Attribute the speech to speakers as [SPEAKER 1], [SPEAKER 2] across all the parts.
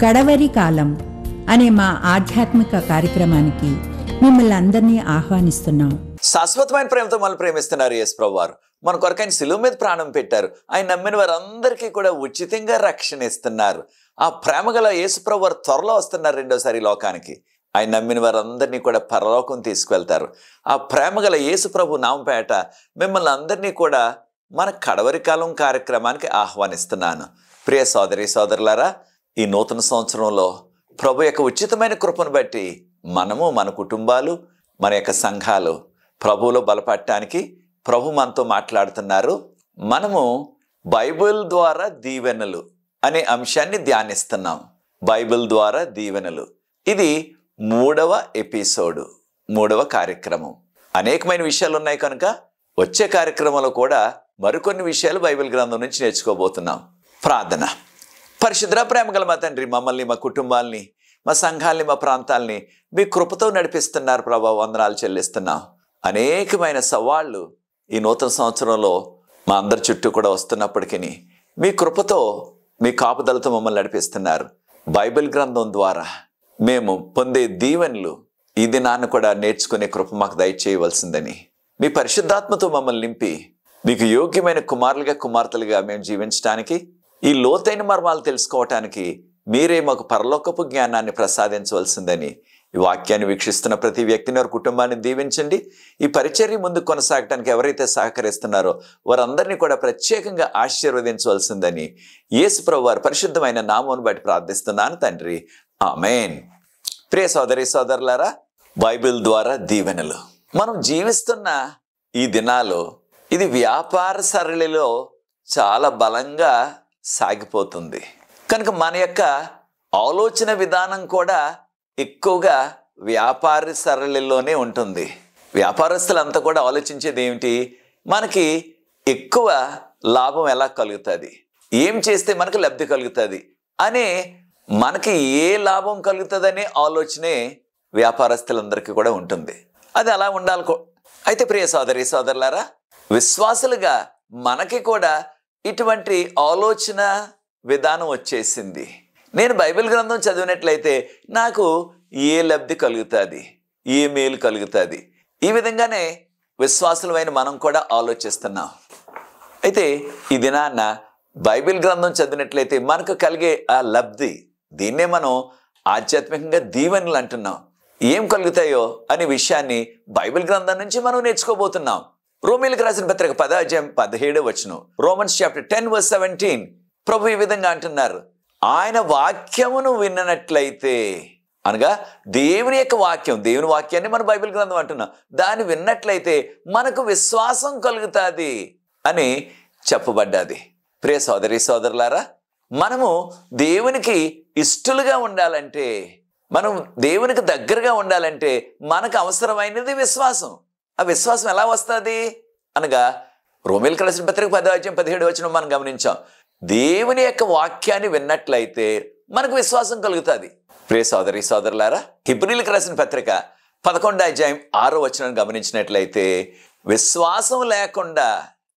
[SPEAKER 1] కడవరి కాలం అనే మా ఆధ్యాత్మిక కార్యక్రమానికి మిమ్మల్ని అందరినీ ఆహ్వానిస్తున్నాం.
[SPEAKER 2] శాశ్వతమైన ప్రేమతో మనల్ని ప్రేమిస్తున్నారు యేసు ప్రభువారు. మన కొరకు ఆయన శిలువ మీద ప్రాణం పెట్టారు. ఆయన నమ్మిన వారందరికీ కూడా ఉచితంగా రక్షణ ఇస్తున్నారు. ఆ ప్రేమగల యేసు ప్రభువారు త్వరలో వస్తున్నారు రెండోసారి లోకానికి. ఆయన నమ్మిన వారందరినీ కూడా పరలోకం తీసుకువెళ్తారు. ఆ ప్రేమగల యేసు ప్రభు నామపేట మిమ్మల్ని అందరినీ కూడా మన కడవరి కాలం కార్యక్రమానికి ఆహ్వానిస్తున్నాను. ప్రియ సోదరి సోదరులారా, ఈ నూతన సంవత్సరంలో ప్రభు యొక్క ఉచితమైన కృపను బట్టి మనము, మన కుటుంబాలు, మన యొక్క సంఘాలు ప్రభువులో బలపడటానికి ప్రభు మనతో మాట్లాడుతున్నారు. మనము బైబిల్ ద్వారా దీవెనలు అనే అంశాన్ని ధ్యానిస్తున్నాం. బైబిల్ ద్వారా దీవెనలు, ఇది 3వ ఎపిసోడు, 3వ కార్యక్రమం. అనేకమైన విషయాలు ఉన్నాయి కనుక వచ్చే కార్యక్రమంలో కూడా మరికొన్ని విషయాలు బైబిల్ గ్రంథం నుంచి నేర్చుకోబోతున్నాం. ప్రార్థన. పరిశుద్ధ ప్రేమగల మా తండ్రి, మమ్మల్ని, మా కుటుంబాల్ని, మా సంఘాల్ని, మా ప్రాంతాల్ని మీ కృపతో నడిపిస్తున్నారు ప్రభా. వందనాలు చెల్లిస్తున్నాం. అనేకమైన సవాళ్ళు ఈ నూతన సంవత్సరంలో మా అందరి చుట్టూ కూడా వస్తున్నప్పటికీ మీ కృపతో, మీ కాపుదలతో మమ్మల్ని నడిపిస్తున్నారు. బైబిల్ గ్రంథం ద్వారా మేము పొందే దీవెనలు ఈ దినాన్ని కూడా నేర్చుకునే కృప మాకు దయచేయవలసిందని, మీ పరిశుద్ధాత్మతో మమ్మల్ని నింపి మీకు యోగ్యమైన కుమారులుగా, కుమార్తెలుగా మేము జీవించడానికి, ఈ లోతైన మర్మాలు తెలుసుకోవటానికి మీరే మాకు పరలోకపు జ్ఞానాన్ని ప్రసాదించవలసిందని ఈ వాక్యాన్ని వీక్షిస్తున్న ప్రతి వ్యక్తిని, వారి కుటుంబాన్ని దీవించండి. ఈ పరిచర్య ముందు కొనసాగటానికి ఎవరైతే సహకరిస్తున్నారో వారందరినీ కూడా ప్రత్యేకంగా ఆశీర్వదించవలసిందని యేసు ప్రభువు వారి పరిశుద్ధమైన నామమును బట్టి ప్రార్థిస్తున్నాను తండ్రి, ఆమేన్. ప్రియ సోదరి సోదరులారా, బైబిల్ ద్వారా దీవెనలు. మనం జీవిస్తున్న ఈ దినాలు ఇది వ్యాపార సరళిలో చాలా బలంగా సాగిపోతుంది కనుక మన యొక్క ఆలోచన విధానం కూడా ఎక్కువగా వ్యాపార సరళిలోనే ఉంటుంది. వ్యాపారస్తులంతా కూడా ఆలోచించేది ఏమిటి? మనకి ఎక్కువ లాభం ఎలా కలుగుతుంది, ఏం చేస్తే మనకు లబ్ధి కలుగుతుంది అనే, మనకి ఏ లాభం కలుగుతుందనే ఆలోచనే వ్యాపారస్తులందరికీ కూడా ఉంటుంది. అది అలా ఉండాలి. అయితే ప్రియ సోదరి సోదరులారా, విశ్వాసులుగా మనకి కూడా ఇటువంటి ఆలోచన విధానం వచ్చేసింది. నేను బైబిల్ గ్రంథం చదివినట్లయితే నాకు ఏ లబ్ధి కలుగుతుంది, ఏ మేలు కలుగుతుంది, ఈ విధంగానే విశ్వాసులమైన మనం కూడా ఆలోచిస్తున్నాం. అయితే ఈ దినాన్న బైబిల్ గ్రంథం చదివినట్లయితే మనకు కలిగే ఆ లబ్ధి, దీన్నే మనం ఆధ్యాత్మికంగా దీవెనలు అంటున్నాం. ఏం కలుగుతాయో అనే విషయాన్ని బైబిల్ గ్రంథం నుంచి మనం నేర్చుకోబోతున్నాం. రోమీయులకు రాసిన పత్రిక 10:17 రోమన్స్ చాప్టర్ 10:17 ప్రభు ఈ విధంగా అంటున్నారు, ఆయన వాక్యమును విన్నట్లయితే, అనగా దేవుని యొక్క వాక్యం, దేవుని వాక్యాన్ని మన బైబిల్ గ్రంథం అంటున్నాం, దాన్ని విన్నట్లయితే మనకు విశ్వాసం కలుగుతుంది అని చెప్పబడ్డది. ప్రియ సోదరి సోదరులారా, మనము దేవునికి ఇష్టలుగా ఉండాలంటే, మనం దేవునికి దగ్గరగా ఉండాలంటే మనకు అవసరమైనది విశ్వాసం. ఆ విశ్వాసం ఎలా వస్తుంది అనగా రోమీయులకు రాసిన పత్రిక 10:17 మనం గమనించాం. దేవుని యొక్క వాక్యాన్ని విన్నట్లయితే మనకు విశ్వాసం కలుగుతుంది. ప్రియ సోదరి సోదరులారా, హెబ్రీయులకు రాసిన పత్రిక 11:6 గమనించినట్లయితే, విశ్వాసం లేకుండా,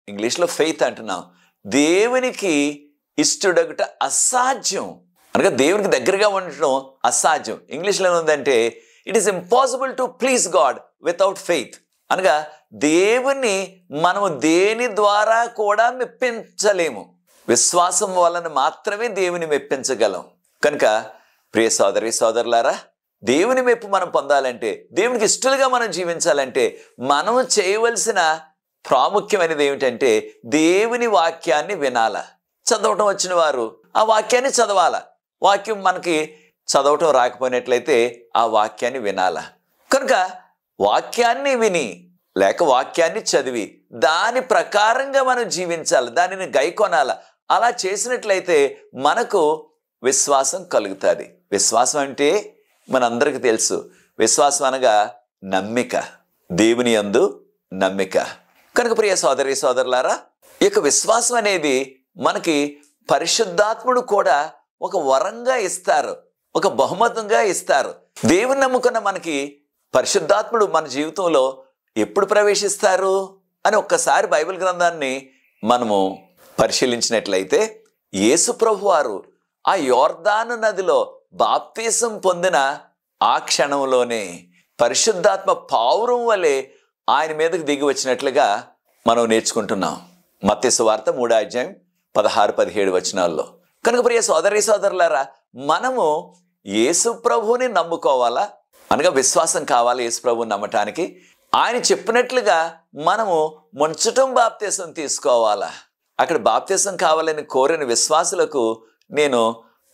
[SPEAKER 2] ఇంగ్లీష్లో ఫెయిత్ అంటున్నాం, దేవునికి ఇష్టడగుట అసాధ్యం. అనగా దేవునికి దగ్గరగా ఉండటం అసాధ్యం. ఇంగ్లీష్లో ఏముందంటే, it is impossible to please God without faith. అనగా దేవుని మనము దేని ద్వారా కూడా మెప్పించలేము, విశ్వాసం వలన మాత్రమే దేవుని మెప్పించగలం. కనుక ప్రియ సోదరి సోదరులారా, దేవుని మెప్పు మనం పొందాలంటే, దేవునికి ఇష్టలుగా మనం జీవించాలంటే మనం చేయవలసిన ప్రాముఖ్యమైనది ఏమిటంటే దేవుని వాక్యాన్ని వినాల. చదవటం వచ్చిన వారు ఆ వాక్యాన్ని చదవాల. వాక్యం మనకి చదవటం రాకపోయినట్లయితే ఆ వాక్యాన్ని వినాల. కనుక వాక్యాన్ని విని లేక వాక్యాన్ని చదివి దాని ప్రకారంగా మనం జీవించాలి, దానిని గైకొనాల. అలా చేసినట్లయితే మనకు విశ్వాసం కలుగుతుంది. విశ్వాసం అంటే మనందరికీ తెలుసు, విశ్వాసం అనగా నమ్మిక, దేవుని యందు నమ్మిక. కనుక ప్రియ సోదరి సోదరులారా, ఈ యొక్క విశ్వాసం అనేది మనకి పరిశుద్ధాత్ముడు కూడా ఒక వరంగా ఇస్తారు, ఒక బహుమతంగా ఇస్తారు. దేవుని నమ్ముకున్న మనకి పరిశుద్ధాత్ముడు మన జీవితంలో ఎప్పుడు ప్రవేశిస్తారు అని ఒక్కసారి బైబిల్ గ్రంథాన్ని మనము పరిశీలించినట్లయితే, యేసు ప్రభువారు ఆ యోర్దాను నదిలో బాప్తీసం పొందిన ఆ క్షణంలోనే పరిశుద్ధాత్మ పావురం వలె ఆయన మీదకి దిగి వచ్చినట్లుగా మనం నేర్చుకుంటున్నాం. మత్తయి సువార్త 3:16-17 వచనాల్లో. కనుక ప్రియ సోదరీ సోదరులారా, మనము యేసు ప్రభువుని నమ్ముకోవాలా, అనగా విశ్వాసం కావాలి యేసు ప్రభువుని నమ్మటానికి. ఆయన చెప్పినట్లుగా మనము ముంచటం బాప్తీసం తీసుకోవాలా. అక్కడ బాప్తీసం కావాలని కోరిన విశ్వాసులకు నేను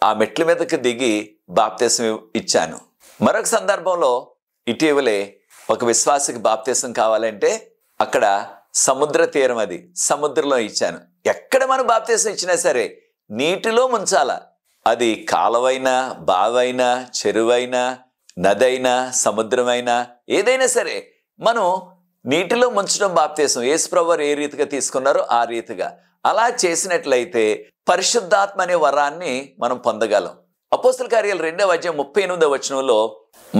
[SPEAKER 2] ఆ మెట్ల మీదకి దిగి బాప్తీసం ఇచ్చాను. మరొక సందర్భంలో ఇటీవలే ఒక విశ్వాసికి బాప్తీసం కావాలంటే అక్కడ సముద్ర తీరం, అది సముద్రంలో ఇచ్చాను. ఎక్కడ మనం బాప్తీసం ఇచ్చినా సరే నీటిలో ముంచాల. అది కాలవైనా, బావైనా, చెరువైనా, నదైనా, సముద్రమైనా, ఏదైనా సరే మనం నీటిలో ముంచడం బాప్తీసం. యేసుప్రభువారు ఏ రీతిగా తీసుకున్నారో ఆ రీతిగా అలా చేసినట్లయితే పరిశుద్ధాత్మ అనే వరాన్ని మనం పొందగలం. అపోస్తల కార్యాలు 2:38 వచనంలో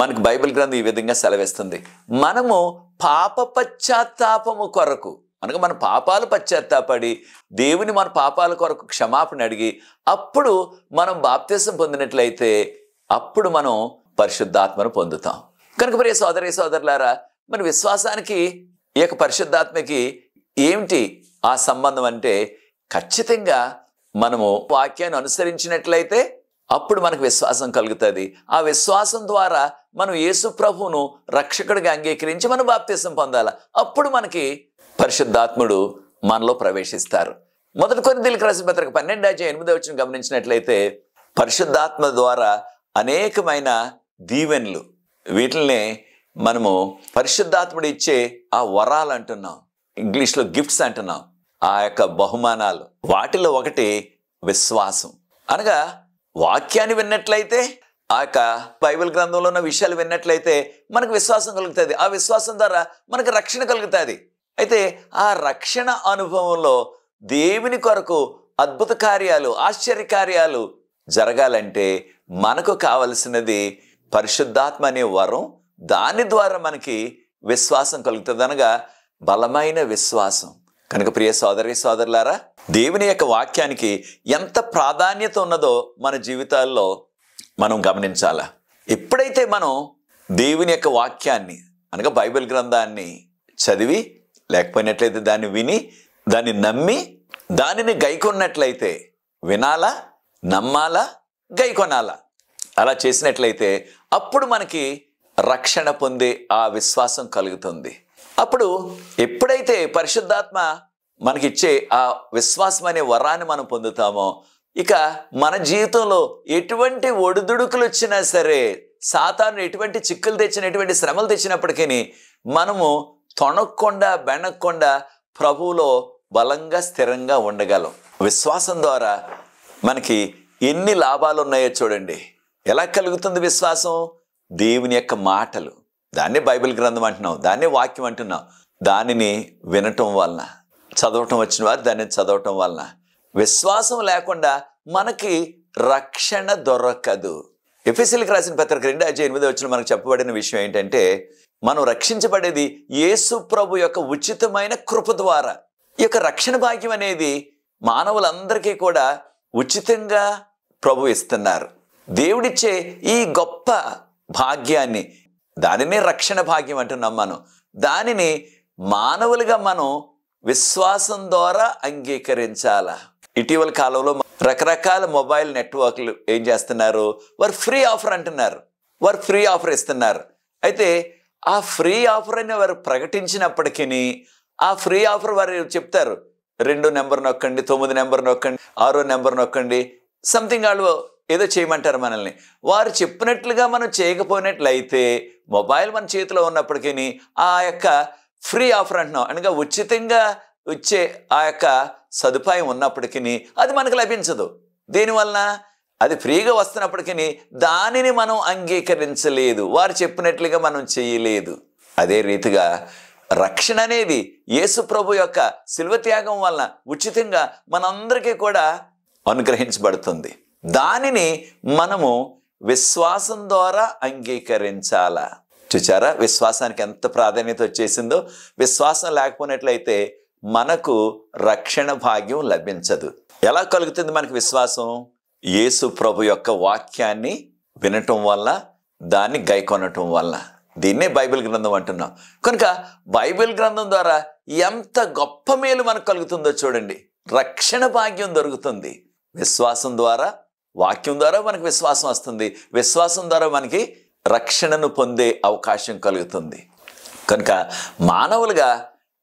[SPEAKER 2] మనకు బైబిల్ గ్రంథం ఈ విధంగా సెలవిస్తుంది. మనము పాప పశ్చాత్తాపము కొరకు, అనగా మన పాపాలు పశ్చాత్తాపడి దేవుని మన పాపాల కొరకు క్షమాపణ అడిగి అప్పుడు మనం బాప్తీసం పొందినట్లయితే అప్పుడు మనం పరిశుద్ధాత్మను పొందుతాం. కనుక ప్రియ సోదరీ సోదరులారా, మన విశ్వాసానికి ఈ యొక్క పరిశుద్ధాత్మకి ఏమిటి ఆ సంబంధం అంటే, ఖచ్చితంగా మనము వాక్యాన్ని అనుసరించినట్లయితే అప్పుడు మనకు విశ్వాసం కలుగుతుంది. ఆ విశ్వాసం ద్వారా మనం యేసు ప్రభువును రక్షకుడిగా అంగీకరించి మనం బాప్తీసం పొందాలి. అప్పుడు మనకి పరిశుద్ధాత్ముడు మనలో ప్రవేశిస్తారు. 1 కొరింథీయులకు రాసిన పత్రిక 12:8 గమనించినట్లయితే పరిశుద్ధాత్మ ద్వారా అనేకమైన దీవెనలు, వీటిల్నే మనము పరిశుద్ధాత్ముడు ఇచ్చే ఆ వరాలు అంటున్నాం, ఇంగ్లీష్లో గిఫ్ట్స్ అంటున్నాం, ఆ యొక్క బహుమానాలు. వాటిలో ఒకటి విశ్వాసం. అనగా వాక్యాన్ని విన్నట్లయితే, ఆ యొక్క బైబిల్ గ్రంథంలో ఉన్న విషయాలు విన్నట్లయితే మనకు విశ్వాసం కలుగుతుంది. ఆ విశ్వాసం ద్వారా మనకు రక్షణ కలుగుతుంది. అయితే ఆ రక్షణ అనుభవంలో దేవుని కొరకు అద్భుత కార్యాలు, ఆశ్చర్య కార్యాలు జరగాలంటే మనకు కావలసినది పరిశుద్ధాత్మ అనే వరం. దాని ద్వారా మనకి విశ్వాసం కలుగుతుంది, అనగా బలమైన విశ్వాసం. కనుక ప్రియ సోదరి సోదరులారా, దేవుని యొక్క వాక్యానికి ఎంత ప్రాధాన్యత ఉన్నదో మన జీవితాల్లో మనం గమనించాలా. ఎప్పుడైతే మనం దేవుని యొక్క వాక్యాన్ని, అనగా బైబిల్ గ్రంథాన్ని చదివి, లేకపోయినట్లయితే దాన్ని విని, దాన్ని నమ్మి, దానిని గైకొన్నట్లయితే, వినాలా, నమ్మాలా, గైకొనాలా, అలా చేసినట్లయితే అప్పుడు మనకి రక్షణ పొందే ఆ విశ్వాసం కలుగుతుంది. అప్పుడు ఎప్పుడైతే పరిశుద్ధాత్మ మనకిచ్చే ఆ విశ్వాసం అనే వరాన్ని మనం పొందుతామో, ఇక మన జీవితంలో ఎటువంటి ఒడిదుడుకులు వచ్చినా సరే, సాతాను ఎటువంటి చిక్కులు తెచ్చిన, ఎటువంటి శ్రమలు తెచ్చినప్పటికీ మనము తొణక్కుండా బెనక్కుండా ప్రభువులో బలంగా స్థిరంగా ఉండగలం. విశ్వాసం ద్వారా మనకి ఎన్ని లాభాలు ఉన్నాయో చూడండి. ఎలా కలుగుతుంది విశ్వాసం? దేవుని యొక్క మాటలు, దాన్నే బైబిల్ గ్రంథం అంటున్నాం, దాన్నే వాక్యం అంటున్నాం. దానిని వినటం వలన, చదవటం వచ్చిన వారు దాన్ని చదవటం వలన, విశ్వాసం లేకుండా మనకి రక్షణ దొరకదు. ఎఫెసీయులకు రాసిన పత్రిక 2:8 మనకు చెప్పబడిన విషయం ఏంటంటే, మనం రక్షించబడేది యేసు ప్రభు యొక్క ఉచితమైన కృప ద్వారా. ఈ యొక్క రక్షణ భాగ్యం అనేది మానవులందరికీ కూడా ఉచితంగా ప్రభు ఇస్తున్నారు. దేవుడిచ్చే ఈ గొప్ప భాగ్యాన్ని, దానినే రక్షణ భాగ్యం అంటున్నాం మనం. దానిని మానవులుగా మనం విశ్వాసం ద్వారా అంగీకరించాలా. ఇటీవల కాలంలో రకరకాల మొబైల్ నెట్వర్క్లు ఏం చేస్తున్నారు, వారు ఫ్రీ ఆఫర్ అంటున్నారు, వారు ఫ్రీ ఆఫర్ ఇస్తున్నారు. అయితే ఆ ఫ్రీ ఆఫర్ అని వారు ప్రకటించినప్పటికీ, ఆ ఫ్రీ ఆఫర్ వారు చెప్తారు, 2 నెంబర్ నొక్కండి, 9 నెంబర్ నొక్కండి, 6 నెంబర్ నొక్కండి, సంథింగ్ వాళ్ళు ఏదో చేయమంటారు మనల్ని. వారు చెప్పినట్లుగా మనం చేయకపోయినట్లయితే మొబైల్ మన చేతిలో ఉన్నప్పటికీ ఆ యొక్క ఫ్రీ ఆఫర్ అంటున్నాం, అనగా ఉచితంగా వచ్చే ఆ యొక్క సదుపాయం ఉన్నప్పటికీ అది మనకు లభించదు. దీనివలన అది ఫ్రీగా వస్తున్నప్పటికీ దానిని మనం అంగీకరించలేదు, వారు చెప్పినట్లుగా మనం చేయలేదు. అదే రీతిగా రక్షణ అనేది యేసు ప్రభు యొక్క శిలువ త్యాగం వలన ఉచితంగా మనందరికీ కూడా అనుగ్రహించబడుతుంది. దానిని మనము విశ్వాసం ద్వారా అంగీకరించాలా. చూచారా విశ్వాసానికి ఎంత ప్రాధాన్యత వచ్చేసిందో. విశ్వాసం లేకపోయినట్లయితే మనకు రక్షణ భాగ్యం లభించదు. ఎలా కలుగుతుంది మనకు విశ్వాసం? యేసు ప్రభు యొక్క వాక్యాన్ని వినటం వల్ల, దాన్ని గైకొనటం వల్ల. దీన్నే బైబిల్ గ్రంథం అంటున్నాం. కనుక బైబిల్ గ్రంథం ద్వారా ఎంత గొప్ప మేలు మనకు కలుగుతుందో చూడండి. రక్షణ భాగ్యం దొరుకుతుంది. విశ్వాసం ద్వారా, వాక్యం ద్వారా మనకు విశ్వాసం వస్తుంది. విశ్వాసం ద్వారా మనకి రక్షణను పొందే అవకాశం కలుగుతుంది. కనుక మానవులుగా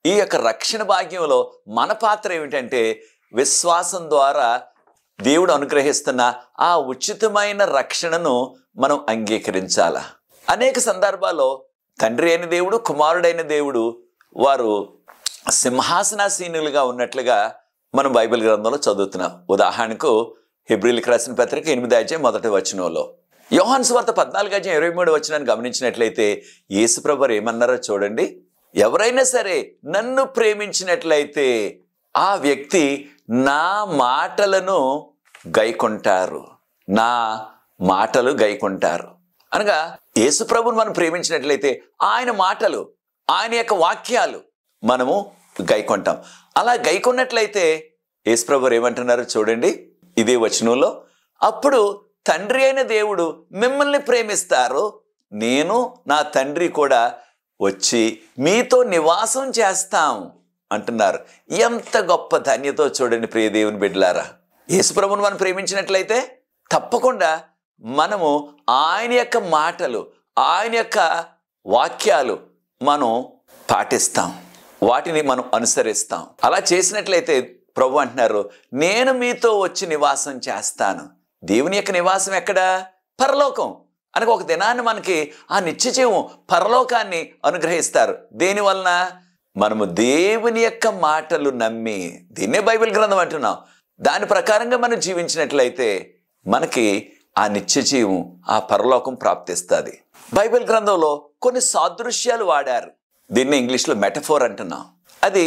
[SPEAKER 2] ఈ యొక్క రక్షణ భాగ్యంలో మన పాత్ర ఏమిటంటే, విశ్వాసం ద్వారా దేవుడు అనుగ్రహిస్తున్న ఆ ఉచితమైన రక్షణను మనం అంగీకరించాలా. అనేక సందర్భాల్లో తండ్రి అయిన దేవుడు, కుమారుడైన దేవుడు వారు సింహాసనాసీనులుగా ఉన్నట్లుగా మనం బైబిల్ గ్రంథంలో చదువుతున్నాం. ఉదాహరణకు హెబ్రీయులకు రాసిన పత్రిక 8:1 యోహాను సువార్త 14:23 గమనించినట్లయితే యేసుప్రభువారు ఏమన్నారో చూడండి. ఎవరైనా సరే నన్ను ప్రేమించినట్లయితే ఆ వ్యక్తి నా మాటలను గైకొంటారు, నా మాటలు గైకొంటారు. అనగా యేసుప్రభుని మనం ప్రేమించినట్లయితే ఆయన మాటలు, ఆయన యొక్క వాక్యాలు మనము గైకొంటాం. అలా గైకొన్నట్లయితే యేసుప్రభువారు ఏమంటున్నారో చూడండి ఇదే వచనంలో, అప్పుడు తండ్రి అయిన దేవుడు మిమ్మల్ని ప్రేమిస్తారు, నేను నా తండ్రి కూడా వచ్చి మీతో నివాసం చేస్తాం అంటున్నారు. ఎంత గొప్ప ధన్యతో చూడండి ప్రియ దేవుని బిడ్డలారా. యేసుప్రభుని మనం ప్రేమించినట్లయితే తప్పకుండా మనము ఆయన యొక్క మాటలు, ఆయన యొక్క వాక్యాలు మనం పాటిస్తాం, వాటిని మనం అనుసరిస్తాం. అలా చేసినట్లయితే ప్రభు అంటున్నారు, నేను మీతో వచ్చి నివాసం చేస్తాను. దేవుని యొక్క నివాసం ఎక్కడ? పరలోకం. అనగా ఒక దినాన్ని మనకి ఆ నిత్యజీవం, పరలోకాన్ని అనుగ్రహిస్తారు. దేనివలన? మనము దేవుని యొక్క మాటలు నమ్మి, దీన్నే బైబిల్ గ్రంథం అంటున్నాం, దాని ప్రకారంగా మనం జీవించినట్లయితే మనకి ఆ నిత్యజీవం, ఆ పరలోకం ప్రాప్తిస్తుంది. బైబిల్ గ్రంథంలో కొన్ని సాదృశ్యాలు వాడారు. దీన్ని ఇంగ్లీష్లో మెటఫోర్ అంటున్నాం. అది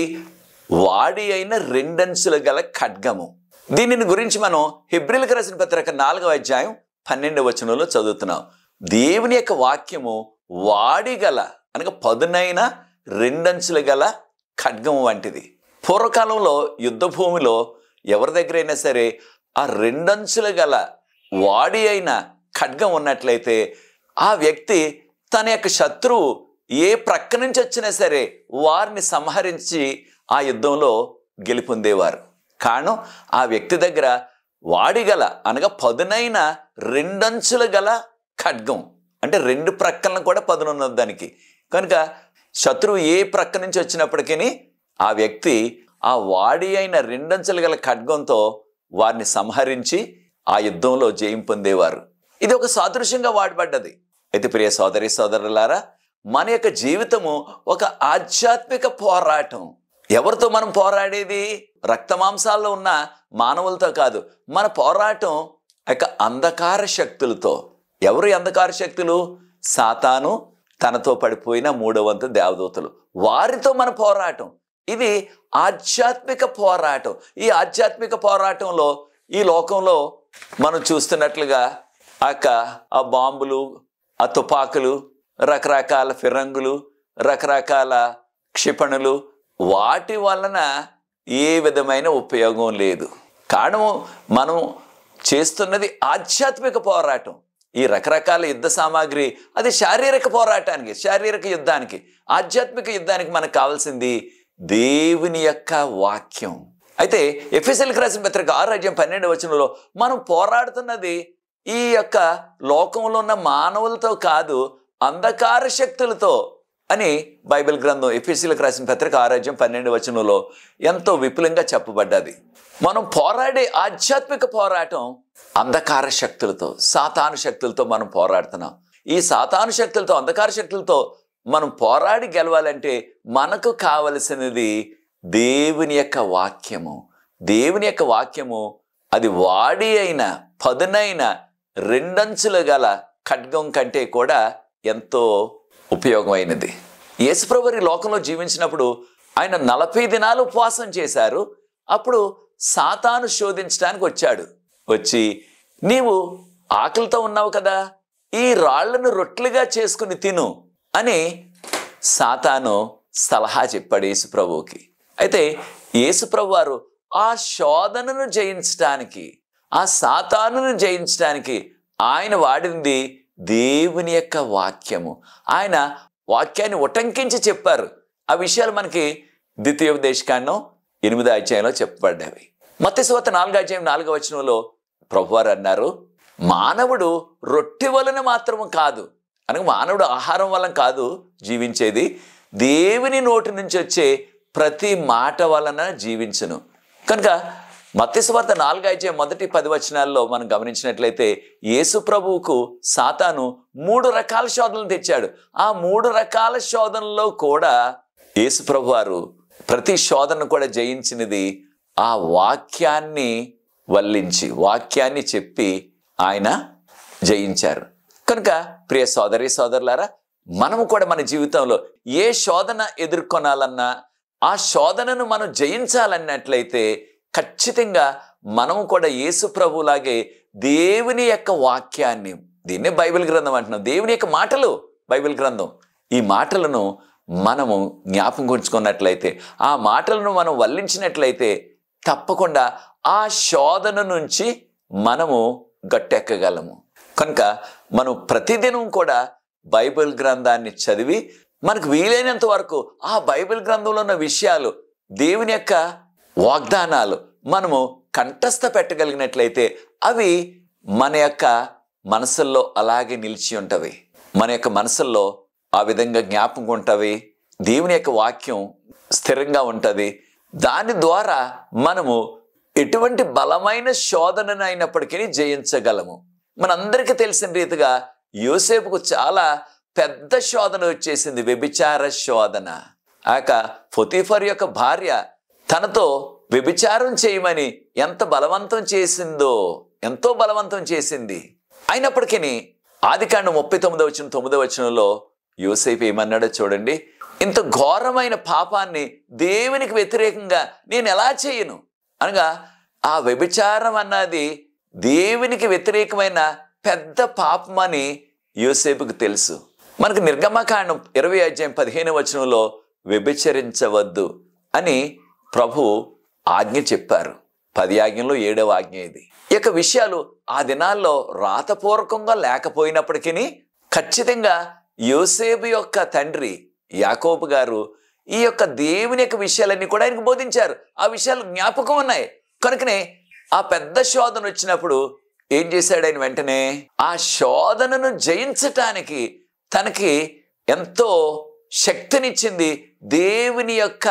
[SPEAKER 2] వాడి అయిన రెండంచులు గల ఖడ్గము. దీనిని గురించి మనం హెబ్రీయులకు రాసిన పత్రిక 4:12 చదువుతున్నాం. దేవుని యొక్క వాక్యము వాడిగల, అనగా పదునైన రెండంచులు గల ఖడ్గము వంటిది. పూర్వకాలంలో యుద్ధ భూమిలో ఎవరి దగ్గరైనా సరే ఆ రెండంచులు గల వాడి అయిన ఖడ్గం ఉన్నట్లయితే ఆ వ్యక్తి తన యొక్క శత్రువు ఏ ప్రక్క నుంచి వచ్చినా సరే వారిని సంహరించి ఆ యుద్ధంలో గెలుపొందేవారు. కారణం ఆ వ్యక్తి దగ్గర వాడిగల, అనగా పదునైన రెండంచులు గల ఖడ్గం, అంటే రెండు ప్రక్కలను కూడా పదునున్నది దానికి. కనుక శత్రువు ఏ ప్రక్క నుంచి వచ్చినప్పటికీ ఆ వ్యక్తి ఆ వాడి అయిన రెండంచులు గల ఖడ్గంతో వారిని సంహరించి ఆ యుద్ధంలో జయం పొందేవారు. ఇది ఒక సాదృశ్యంగా వాడబడ్డది. అయితే ప్రియ సోదరి సోదరులారా, మన యొక్క జీవితము ఒక ఆధ్యాత్మిక పోరాటం. ఎవరితో మనం పోరాడేది? రక్తమాంసాల్లో ఉన్న మానవులతో కాదు. మన పోరాటం యొక్క అంధకార శక్తులతో. ఎవరు అంధకార శక్తులు? సాతాను, తనతో పడిపోయిన 3వ వంతు దేవదూతలు, వారితో మన పోరాటం. ఇది ఆధ్యాత్మిక పోరాటం. ఈ ఆధ్యాత్మిక పోరాటంలో ఈ లోకంలో మనం చూస్తున్నట్లుగా ఆ బాంబులు, ఆ తుపాకులు, రకరకాల ఫిరంగులు, రకరకాల క్షిపణులు, వాటి వలన ఏ విధమైన ఉపయోగం లేదు. కారణం మనం చేస్తున్నది ఆధ్యాత్మిక పోరాటం. ఈ రకరకాల యుద్ధ సామాగ్రి అది శారీరక పోరాటానికి, శారీరక యుద్ధానికి. ఆధ్యాత్మిక యుద్ధానికి మనకు కావాల్సింది దేవుని యొక్క వాక్యం. అయితే ఎఫెసీయులకు రాసిన పత్రిక 6:12 మనం పోరాడుతున్నది ఈ యొక్క లోకంలో ఉన్న మానవులతో కాదు, అంధకార శక్తులతో అని బైబిల్ గ్రంథం ఎఫెసీయులకు రాసిన పత్రిక 6:12 ఎంతో విపులంగా చెప్పబడ్డది. మనం పోరాడే ఆధ్యాత్మిక పోరాటం అంధకార శక్తులతో, సాతాను శక్తులతో మనం పోరాడుతున్నాం. ఈ సాతాను శక్తులతో, అంధకార శక్తులతో మనం పోరాడి గెలవాలంటే మనకు కావలసినది దేవుని యొక్క వాక్యము. దేవుని యొక్క వాక్యము అది వాడి అయిన పదునైన రెండంచులు గల ఖడ్గం కంటే కూడా ఎంతో ఉపయోగమైనది. యేసుప్రభువు లోకంలో జీవించినప్పుడు ఆయన 40 దినాలు ఉపవాసం చేశారు. అప్పుడు సాతాను శోధించడానికి వచ్చాడు. వచ్చి, నీవు ఆకలితో ఉన్నావు కదా, ఈ రాళ్లను రొట్టెలుగా చేసుకుని తిను అని సాతాను సలహా చెప్పాడు యేసుప్రభువుకి. అయితే యేసుప్రభు వారు ఆ శోధనను జయించడానికి, ఆ సాతానును జయించడానికి ఆయన వాడింది దేవుని యొక్క వాక్యము. ఆయన వాక్యాన్ని ఉటంకించి చెప్పారు. ఆ విషయాలు మనకి ద్వితీయోపదేశకాండం 8వ అధ్యాయంలో చెప్పబడ్డాయి. మత్తయి సువార్త 4వ అధ్యాయం 4వ వచనంలో ప్రభువారు అన్నారు, మానవుడు రొట్టె వలన మాత్రము కాదు, అనగా మానవుడు ఆహారం వలన కాదు జీవించేది, దేవుని నోటి నుంచి వచ్చే ప్రతి మాట వలన జీవించును. కనుక మత్తయి సువార్త 4వ అధ్యాయం మొదటి 10 వచనాల్లో మనం గమనించినట్లయితే యేసు ప్రభువుకు సాతాను 3 రకాల శోధనలు తెచ్చాడు. ఆ 3 రకాల శోధనల్లో కూడా యేసు ప్రభువారు ప్రతి శోధనను కూడా జయించినది ఆ వాక్యాన్ని వల్లించి, వాక్యాన్ని చెప్పి ఆయన జయించారు. కనుక ప్రియ సోదరి సోదరులారా, మనము కూడా మన జీవితంలో ఏ శోధన ఎదుర్కొనాలన్నా ఆ శోధనను మనం జయించాలన్నట్లయితే ఖచ్చితంగా మనము కూడా యేసు ప్రభులాగే దేవుని యొక్క వాక్యాన్ని, దీన్నే బైబిల్ గ్రంథం అంటున్నాం, దేవుని యొక్క మాటలు బైబిల్ గ్రంథం, ఈ మాటలను మనము జ్ఞాపకం ఉంచుకున్నట్లయితే, ఆ మాటలను మనం వల్లించినట్లయితే తప్పకుండా ఆ శోధన నుంచి మనము గట్టెక్కగలము. కనుక మనం ప్రతిదినం కూడా బైబిల్ గ్రంథాన్ని చదివి మనకు వీలైనంత వరకు ఆ బైబిల్ గ్రంథంలో ఉన్న విషయాలు, దేవుని యొక్క వాగ్దానాలు మనము కంఠస్థ పెట్టగలిగినట్లయితే అవి మన యొక్క మనసుల్లో అలాగే నిలిచి ఉంటవి, మన యొక్క మనసుల్లో ఆ విధంగా జ్ఞాపకం ఉంటవి, దేవుని యొక్క వాక్యం స్థిరంగా ఉంటుంది. దాని ద్వారా మనము ఎటువంటి బలమైన శోధనను అయినప్పటికీ జయించగలము. మనందరికీ తెలిసిన రీతిగా యోసేపుకు చాలా పెద్ద శోధన వచ్చేసింది, వ్యభిచార శోధన. ఆక పొతీఫర్ యొక్క భార్య తనతో వ్యభిచారం చేయమని ఎంత బలవంతం చేసిందో, ఎంతో బలవంతం చేసింది. అయినప్పటికీ ఆదికాండం 39వ వచనం 9వ వచనంలో యోసేపు ఏమన్నాడో చూడండి, ఇంత ఘోరమైన పాపాన్ని దేవునికి వ్యతిరేకంగా నేను ఎలా చేయను అనగా, ఆ వ్యభిచారం అన్నది దేవునికి వ్యతిరేకమైన పెద్ద పాపం అని యోసేపుకు తెలుసు. మనకు నిర్గమకాండం 20వ అధ్యాయం 15వ వచనంలో వ్యభిచరించవద్దు అని ప్రభు ఆజ్ఞ చెప్పారు. 10 ఆజ్ఞల్లో 7వ ఆజ్ఞ ఇది. ఈ యొక్క విషయాలు ఆ దినాల్లో రాతపూర్వకంగా లేకపోయినప్పటికీ ఖచ్చితంగా యోసేపు యొక్క తండ్రి యాకోబు గారు ఈ యొక్క దేవుని యొక్క విషయాలన్నీ కూడా ఆయనకు బోధించారు. ఆ విషయాలు జ్ఞాపకం ఉన్నాయి. కనుకనే ఆ పెద్ద శోధన వచ్చినప్పుడు ఏం చేశాడు ఆయన? వెంటనే ఆ శోధనను జయించటానికి తనకి ఎంతో శక్తినిచ్చింది దేవుని యొక్క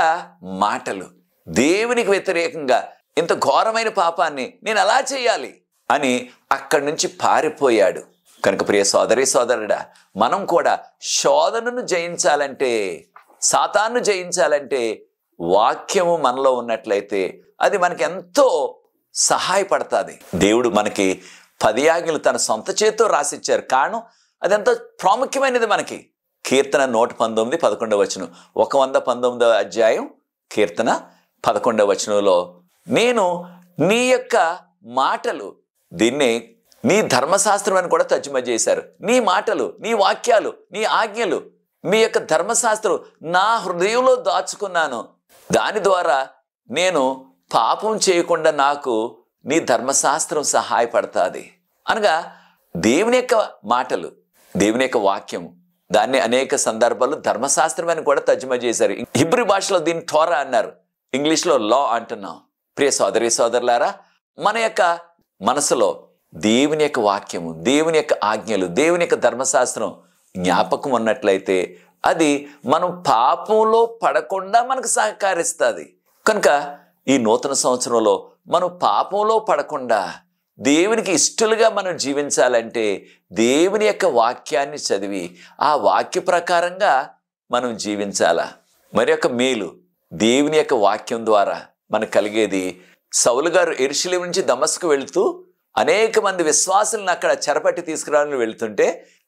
[SPEAKER 2] మాటలు. దేవునికి వ్యతిరేకంగా ఇంత ఘోరమైన పాపాన్ని నేను ఎలా చేయాలి అని అక్కడి నుంచి పారిపోయాడు. కనుక ప్రియ సోదరి సోదరుడా, మనం కూడా శోధనను జయించాలంటే, సాతాను జయించాలంటే వాక్యము మనలో ఉన్నట్లయితే అది మనకి ఎంతో సహాయపడుతుంది. దేవుడు మనకి 10 ఆజ్ఞలు తన సొంత చేతితో రాసిచ్చారు. కారణం అదెంతో ప్రాముఖ్యమైనది మనకి. కీర్తన 119 11వ వచనం, 119వ అధ్యాయం కీర్తన 11వ వచనంలో, నేను నీ యొక్క మాటలు, దీన్ని నీ ధర్మశాస్త్రం అని కూడా తర్జుమా చేశారు. నీ మాటలు, నీ వాక్యాలు, నీ ఆజ్ఞలు, మీ యొక్క ధర్మశాస్త్రం నా హృదయంలో దాచుకున్నాను. దాని ద్వారా నేను పాపం చేయకుండా నాకు నీ ధర్మశాస్త్రం సహాయపడుతుంది అనగా దేవుని యొక్క మాటలు, దేవుని యొక్క వాక్యం, దాన్ని అనేక సందర్భాల్లో ధర్మశాస్త్రం అని కూడా తర్జుమా చేశారు. హిబ్రూ భాషలో దీన్ని టోరా అన్నారు, ఇంగ్లీష్లో లా అంటున్నాం. ప్రియ సోదరి సోదరులారా, మన యొక్క మనసులో దేవుని యొక్క వాక్యము, దేవుని యొక్క ఆజ్ఞలు, దేవుని యొక్క ధర్మశాస్త్రం జ్ఞాపకం ఉన్నట్లయితే అది మనం పాపంలో పడకుండా మనకు సహకరిస్తుంది. కనుక ఈ నూతన సంవత్సరంలో మనం పాపంలో పడకుండా దేవునికి ఇష్టలుగా మనం జీవించాలంటే దేవుని యొక్క వాక్యాన్ని చదివి ఆ వాక్య ప్రకారంగా మనం జీవించాలా. మరి యొక్క మేలు దేవుని యొక్క వాక్యం ద్వారా మనకు కలిగేది, సౌలు గారు యెరూషలేము నుంచి దమస్కు వెళుతూ అనేక మంది విశ్వాసులను అక్కడ చెరపట్టి తీసుకురావాలని వెళుతుంటే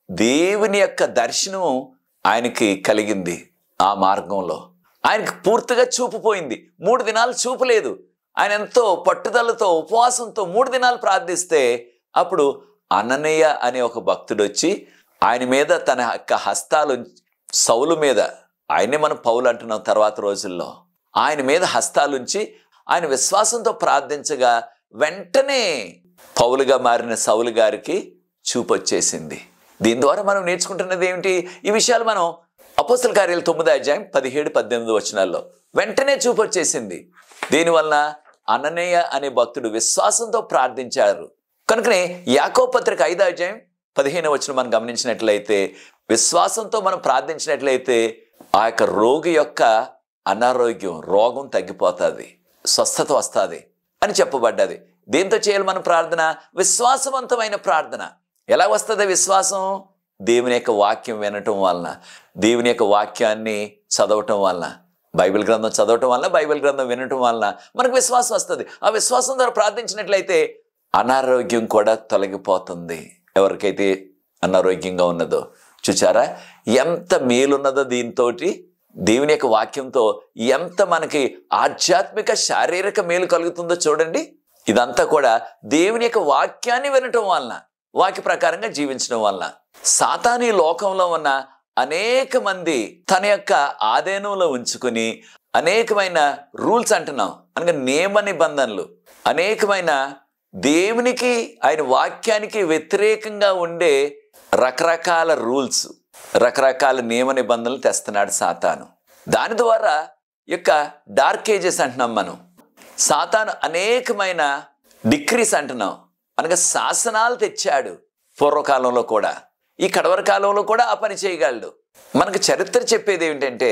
[SPEAKER 2] దేవుని యొక్క దర్శనం ఆయనకి కలిగింది. ఆ మార్గంలో ఆయనకి పూర్తిగా చూపు పోయింది. 3 దినాలు చూపు లేదు. ఆయన ఎంతో పట్టుదలతో ఉపవాసంతో 3 దినాలు ప్రార్థిస్తే అప్పుడు అననీయ అనే ఒక భక్తుడు వచ్చి ఆయన మీద తన యొక్క హస్తాలు, సౌలు మీద, ఆయనే మనం పౌలు అంటున్నాం తర్వాత రోజుల్లో, ఆయన మీద హస్తాలుంచి ఆయన విశ్వాసంతో ప్రార్థించగా వెంటనే పౌలుగా మారిన సౌలు గారికి చూపొచ్చేసింది. దీని ద్వారా మనం నేర్చుకుంటున్నది ఏమిటి? ఈ విషయాలు మనం అపోస్తల కార్యాలు 9వ అధ్యాయం 17-18 వచనాల్లో వెంటనే చూపొచ్చేసింది. దీనివల్ల అననీయ అనే భక్తుడు విశ్వాసంతో ప్రార్థించారు. కనుకనే యాకోబు పత్రిక 5వ అధ్యాయం 15వ వచనం మనం గమనించినట్లయితే, విశ్వాసంతో మనం ప్రార్థించినట్లయితే ఆ యొక్క రోగి యొక్క అనారోగ్యం, రోగం తగ్గిపోతుంది, స్వస్థత వస్తుంది అని చెప్పబడ్డది. దేంతో చేయాలి మనం ప్రార్థన? విశ్వాసవంతమైన ప్రార్థన. ఎలా వస్తుంది విశ్వాసం? దేవుని యొక్క వాక్యం వినటం వలన, దేవుని యొక్క వాక్యాన్ని చదవటం వలన, బైబిల్ గ్రంథం చదవటం వలన, బైబిల్ గ్రంథం వినటం వలన మనకు విశ్వాసం వస్తుంది. ఆ విశ్వాసం ద్వారా ప్రార్థించినట్లయితే అనారోగ్యం కూడా తొలగిపోతుంది. ఎవరికైతే అనారోగ్యంగా ఉన్నదో చూచారా ఎంత మేలున్నదో. దీంతో దేవుని యొక్క వాక్యంతో ఎంత మనకి ఆధ్యాత్మిక శారీరక మేలు కలుగుతుందో చూడండి. ఇదంతా కూడా దేవుని యొక్క వాక్యాన్ని వినటం వలన, వాక్య ప్రకారంగా జీవించడం వలన. సాతాను లోకంలో ఉన్న అనేక మంది తన యొక్క ఆధీనంలో ఉంచుకుని అనేకమైన రూల్స్ అంటున్నాం, అనగా నియమ నిబంధనలు, అనేకమైన దేవునికి ఆయన వాక్యానికి వ్యతిరేకంగా ఉండే రకరకాల రూల్స్, రకరకాల నియమ నిబంధనలు తెస్తున్నాడు సాతాను. దాని ద్వారా యొక్క డార్క్ ఏజెస్ అంటున్నాం మనం. సాతాను అనేకమైన డిక్రీస్ అంటున్నాం, అనగా శాసనాలు తెచ్చాడు. పూర్వకాలంలో కూడా, ఈ కడవరి కాలంలో కూడా ఆ పని చేయగలడు. మనకు చరిత్ర చెప్పేది ఏమిటంటే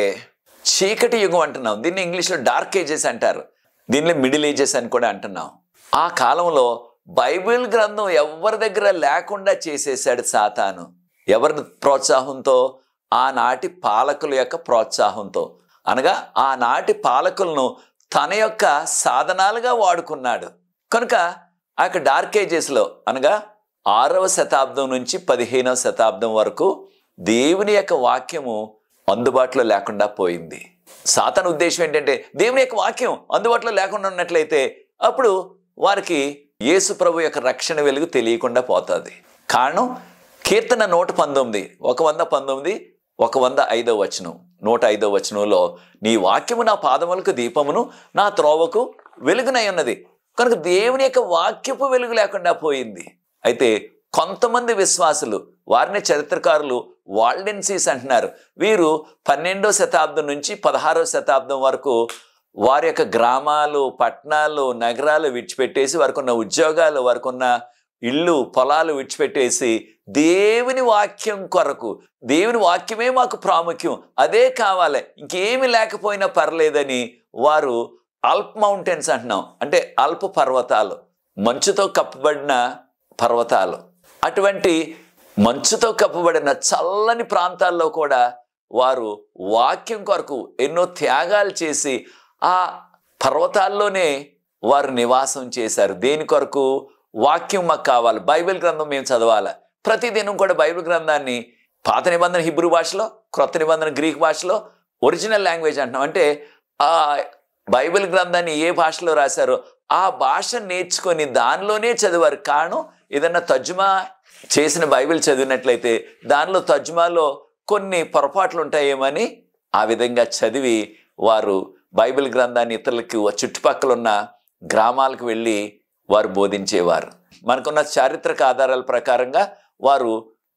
[SPEAKER 2] చీకటి యుగం అంటున్నాం. దీన్ని ఇంగ్లీష్లో డార్క్ ఏజెస్ అంటారు, దీనిలో మిడిల్ ఏజెస్ అని కూడా అంటున్నాం. ఆ కాలంలో బైబిల్ గ్రంథం ఎవరి దగ్గర లేకుండా చేసేసాడు సాతాను. ఎవరి ప్రోత్సాహంతో? ఆనాటి పాలకుల యొక్క ప్రోత్సాహంతో, అనగా ఆనాటి పాలకులను తన యొక్క సాధనాలుగా వాడుకున్నాడు. కనుక ఆ యొక్క డార్క్ ఏజెస్లో, అనగా 6వ శతాబ్దం నుంచి 15వ శతాబ్దం వరకు దేవుని యొక్క వాక్యము అందుబాటులో లేకుండా పోయింది. సాతాను ఉద్దేశం ఏంటంటే దేవుని యొక్క వాక్యం అందుబాటులో లేకుండా ఉన్నట్లయితే అప్పుడు వారికి యేసు ప్రభు యొక్క రక్షణ వెలుగు తెలియకుండా పోతుంది. కారణం కీర్తన 119, 119, 105వ వచనం, 105వ వచనంలో నీ వాక్యము నా పాదములకు దీపమును, నా త్రోవకు వెలుగునై ఉన్నది. కనుక దేవుని యొక్క వాక్యపు వెలుగు లేకుండా పోయింది. అయితే కొంతమంది విశ్వాసులు, వారిని చరిత్రకారులు వాల్డెన్సీస్ అంటున్నారు. వీరు 12వ శతాబ్దం నుంచి 16వ శతాబ్దం వరకు వారి యొక్క గ్రామాలు, పట్టణాలు, నగరాలు విడిచిపెట్టేసి, వారికి ఉన్న ఉద్యోగాలు, వారికి ఉన్న ఇళ్ళు, పొలాలు విడిచిపెట్టేసి దేవుని వాక్యం కొరకు, దేవుని వాక్యమే మాకు ప్రాముఖ్యం, అదే కావాలి, ఇంకేమి లేకపోయినా పర్లేదని వారు అల్ప్ మౌంటైన్స్ అంటున్నాం, అంటే అల్ప పర్వతాలు, మంచుతో కప్పబడిన పర్వతాలు, అటువంటి మంచుతో కప్పబడిన చల్లని ప్రాంతాల్లో కూడా వారు వాక్యం కొరకు ఎన్నో త్యాగాలు చేసి ఆ పర్వతాల్లోనే వారు నివాసం చేశారు. దేని కొరకు? వాక్యం మాకు కావాలి, బైబిల్ గ్రంథం మేము చదవాలి. ప్రతిదినం కూడా బైబిల్ గ్రంథాన్ని పాత నిబంధన హిబ్రూ భాషలో, క్రొత్త నిబంధన గ్రీక్ భాషలో, ఒరిజినల్ లాంగ్వేజ్ అంటున్నాం, అంటే ఆ బైబిల్ గ్రంథాన్ని ఏ భాషలో రాశారో ఆ భాష నేర్చుకొని దానిలోనే చదివారు. కారణం ఏదన్నా తర్జుమా చేసిన బైబిల్ చదివినట్లయితే దానిలో తర్జుమాలో కొన్ని పొరపాట్లు ఉంటాయేమని ఆ విధంగా చదివి వారు బైబిల్ గ్రంథాన్ని ఇతరులకి చుట్టుపక్కల ఉన్న గ్రామాలకు వెళ్ళి వారు బోధించేవారు. మనకున్న చారిత్రక ఆధారాల ప్రకారంగా వారు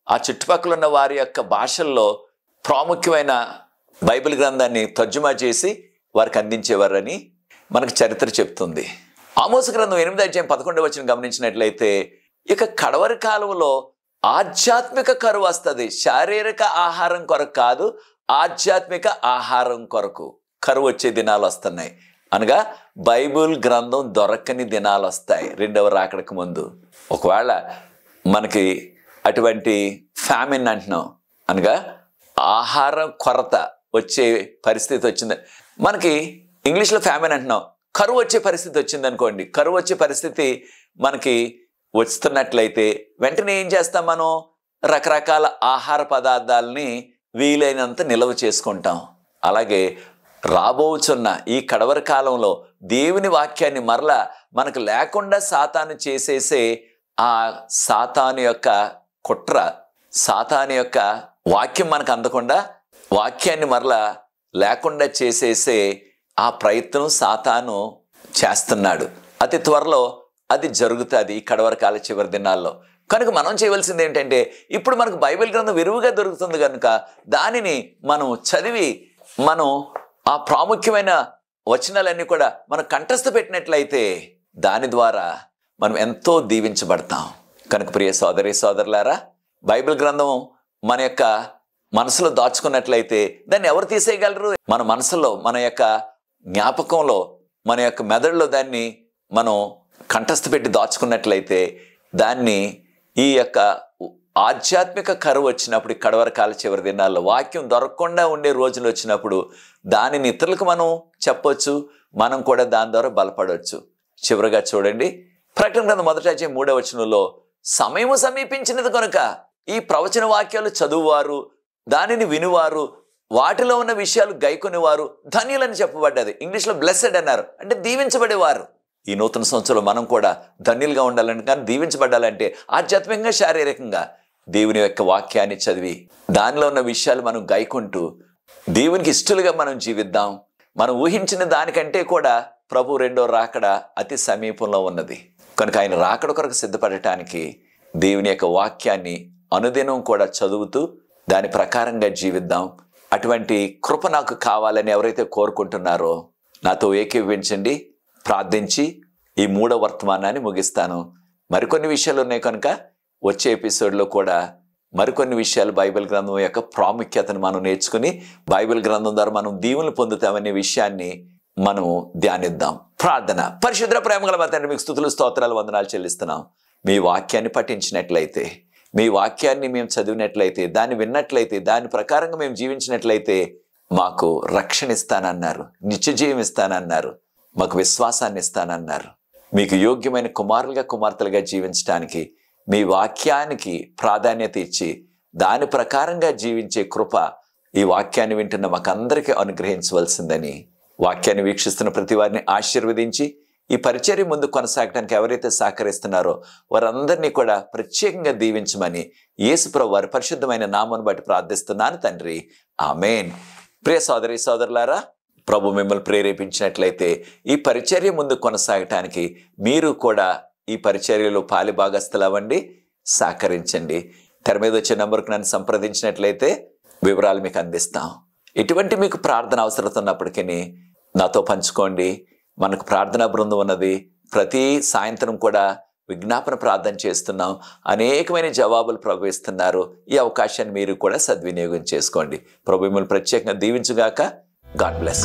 [SPEAKER 2] ఆ చుట్టుపక్కల ఉన్న వారి యొక్క భాషల్లో ప్రాముఖ్యమైన బైబిల్ గ్రంథాన్ని తర్జుమా చేసి వారికి అందించేవారని మనకు చరిత్ర చెప్తుంది. ఆమోసు గ్రంథం 8వ అధ్యాయం 11వ వచనం గమనించినట్లయితే ఇక కడవరి కాలంలో ఆధ్యాత్మిక కరువు వస్తుంది. శారీరక ఆహారం కొరకు కాదు, ఆధ్యాత్మిక ఆహారం కొరకు కరువు వచ్చే దినాలు వస్తున్నాయి. అనగా బైబిల్ గ్రంథం దొరకని దినాలు వస్తాయి రెండవ రాకడకు ముందు. ఒకవేళ మనకి అటువంటి ఫ్యామిన్ అంటున్నాం, అనగా ఆహారం కొరత వచ్చే పరిస్థితి వచ్చింది. మనకి ఇంగ్లీష్లో ఫ్యామిన్ అంటున్నాం, కరువు వచ్చే పరిస్థితి వచ్చింది అనుకోండి. కరువు వచ్చే పరిస్థితి మనకి వస్తున్నట్లయితే వెంటనే ఏం చేస్తాం? మనం రకరకాల ఆహార పదార్థాలని వీలైనంత నిల్వ చేసుకుంటాం. అలాగే రాబోచున్న ఈ కడవరి కాలంలో దేవుని వాక్యాన్ని మరలా మనకు లేకుండా సాతాను చేసేసే ఆ సాతాను యొక్క కుట్ర, సాతాను యొక్క వాక్యం మనకు అందకుండా వాక్యాన్ని మరలా లేకుండా చేసేసే ఆ ప్రయత్నం సాతాను చేస్తున్నాడు. అతి త్వరలో అది జరుగుతుంది ఈ కడవరి కాల చివరి దినాల్లో. కనుక మనం చేయవలసింది ఏంటంటే, ఇప్పుడు మనకు బైబిల్ గ్రంథం విరివిగా దొరుకుతుంది కనుక దానిని మనం చదివి మనం ఆ ప్రాముఖ్యమైన వచనాలన్నీ కూడా మనం కంఠస్థ పెట్టినట్లయితే దాని ద్వారా మనం ఎంతో దీవించబడతాం. కనుక ప్రియ సోదరి సోదరులారా, బైబిల్ గ్రంథం మన యొక్క మనసులో దాచుకున్నట్లయితే దాన్ని ఎవరు తీసేయగలరు? మన మనసులో, మన యొక్క జ్ఞాపకంలో, మన యొక్క మెదడులో దాన్ని మనం కంఠస్థ పెట్టి దాచుకున్నట్లయితే దాన్ని ఈ యొక్క ఆధ్యాత్మిక కరువు వచ్చినప్పుడు, ఈ కడవరి కాల చివరి దినాల్లో వాక్యం దొరకకుండా ఉండే రోజులు వచ్చినప్పుడు దానిని ఇతరులకు మనం చెప్పొచ్చు, మనం కూడా దాని ద్వారా బలపడవచ్చు. చివరిగా చూడండి, ప్రకటన గ్రంథం 1వ అధ్యాయం 3వ వచనంలో సమయము సమీపించినది కనుక ఈ ప్రవచన వాక్యాలు చదువువారు, దానిని వినువారు, వాటిలో ఉన్న విషయాలు గైకొనివారు ధన్యులని చెప్పబడ్డది. ఇంగ్లీష్లో బ్లెస్సెడ్ అన్నారు, అంటే దీవించబడేవారు. ఈ నూతన సంవత్సరంలో మనం కూడా ధన్యులుగా ఉండాలంటే, కానీ దీవించబడాలంటే ఆధ్యాత్మికంగా, శారీరకంగా దేవుని యొక్క వాక్యాన్ని చదివి దానిలో ఉన్న విషయాలు మనం గైకుంటూ దేవునికి ఇష్టలుగా మనం జీవిద్దాం. మనం ఊహించిన దానికంటే కూడా ప్రభు రెండో రాకడ అతి సమీపంలో ఉన్నది కనుక ఆయన రాకడ కొరకు సిద్ధపడటానికి దేవుని యొక్క వాక్యాన్ని అనుదినం కూడా చదువుతూ దాని ప్రకారంగా జీవిద్దాం. అటువంటి కృప నాకు కావాలని ఎవరైతే కోరుకుంటున్నారో నాతో ఏకీభవించండి. ప్రార్థించి ఈ 3వ వర్తమానాన్ని ముగిస్తాను. మరికొన్ని విషయాలు ఉన్నాయి కనుక వచ్చే ఎపిసోడ్లో కూడా మరికొన్ని విషయాలు బైబిల్ గ్రంథం యొక్క ప్రాముఖ్యతను మనం నేర్చుకుని బైబిల్ గ్రంథం ద్వారా మనం దీవులు పొందుతామనే విషయాన్ని మనము ధ్యానిద్దాం. ప్రార్థన. పరిశుద్ధ ప్రేమగల మా తండ్రి, మీకు స్తుతులు స్తోత్రాలు వందనాలు చెల్లిస్తున్నాం. మీ వాక్యాన్ని పఠించినట్లయితే, మీ వాక్యాన్ని మేము చదివినట్లయితే, దాన్ని విన్నట్లయితే, దాని ప్రకారంగా మేము జీవించినట్లయితే మాకు రక్షణ ఇస్తానన్నారు, నిత్య జీవం ఇస్తానన్నారు, మాకు విశ్వాసాన్ని ఇస్తానన్నారు. మీకు యోగ్యమైన కుమారులుగా కుమార్తెలుగా జీవించడానికి మీ వాక్యానికి ప్రాధాన్యత ఇచ్చి దాని ప్రకారంగా జీవించే కృప ఈ వాక్యాన్ని వింటున్న మాకందరికీ అనుగ్రహించవలసిందని, వాక్యాన్ని వీక్షిస్తున్న ప్రతి వారిని ఆశీర్వదించి ఈ పరిచర్య ముందు కొనసాగడానికి ఎవరైతే సహకరిస్తున్నారో వారందరినీ కూడా ప్రత్యేకంగా దీవించమని యేసుప్రభువు వారి పరిశుద్ధమైన నామమును బట్టి ప్రార్థిస్తున్నాను తండ్రి. ఆమేన్. ప్రియ సోదరి సోదరులారా, ప్రభు మిమ్మల్ని ప్రేరేపించినట్లయితే ఈ పరిచర్య ముందు కొనసాగటానికి మీరు కూడా ఈ పరిచర్యలో పాలిభాగస్తులు అవ్వండి, సహకరించండి. తెర మీద వచ్చే నంబర్కు నన్ను సంప్రదించినట్లయితే వివరాలు మీకు అందిస్తాం. ఎటువంటి మీకు ప్రార్థన అవసరం ఉన్నప్పటికీ నాతో పంచుకోండి. మనకు ప్రార్థనా బృందం ఉన్నది. ప్రతి సాయంత్రం కూడా విజ్ఞాపన ప్రార్థన చేస్తున్నాం. అనేకమైన జవాబులు ప్రభు ఇస్తున్నారు. ఈ అవకాశాన్ని మీరు కూడా సద్వినియోగం చేసుకోండి. ప్రభు మిమ్మల్ని ప్రత్యేకంగా దీవించుగాక. God bless.